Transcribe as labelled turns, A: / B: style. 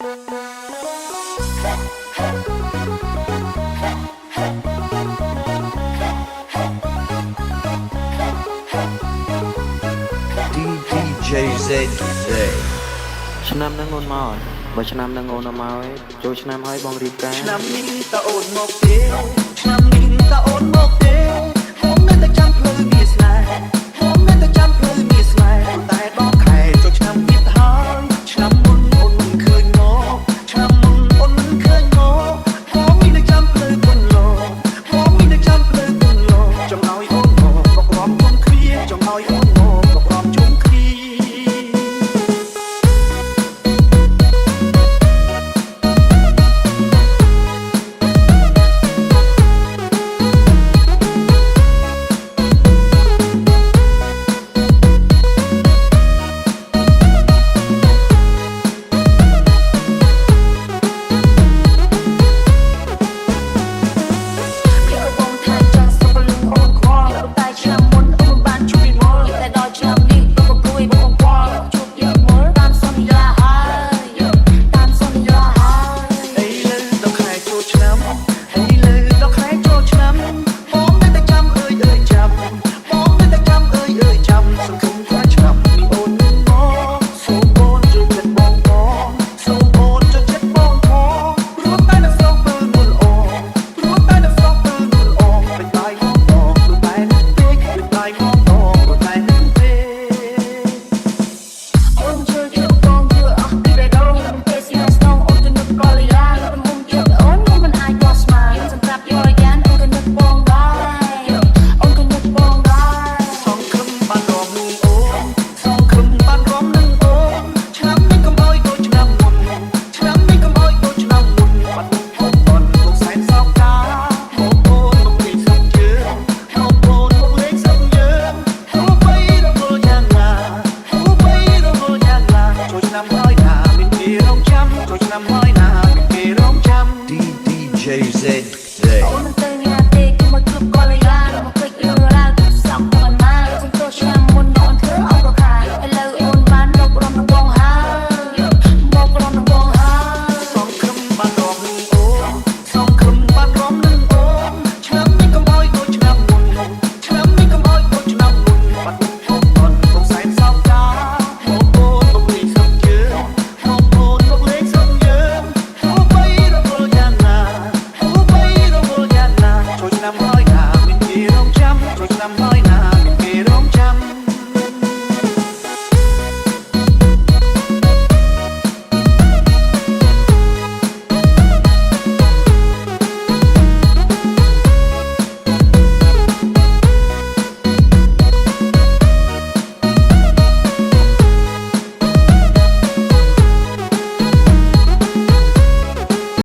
A: DJZ
B: ឆ្នាំនឹងអូនមកបើឆ្នាំនឹងអូនមកចូលឆ្នាំហើយបងរៀបការ
C: ឆ្នាំនេះតើអូនមកទេឆ្នាំនេះតើអូនមកទេខ្ញុំនៅតែចាំភ្លឺមានស្នេហ៍ខ្ញុំនៅតែចាំភ្លឺមានស្នេហ៍តែដល់ខែចូលឆ្នាំទៀតហើយឆ្នាំមុនអូនមិនឃើញមកឆ្នាំមុនអូនមិនឃើញមកខ្ញុំមានតែចាំភ្លឺគុណលោខ្ញុំមានតែចាំភ្លឺគុណលោចង់ឲ្យអូនមកបកក្រុមជុំគ្នាចង់ឲ្យអូនមកបកក្រុមជុំគ្នា
A: DJZ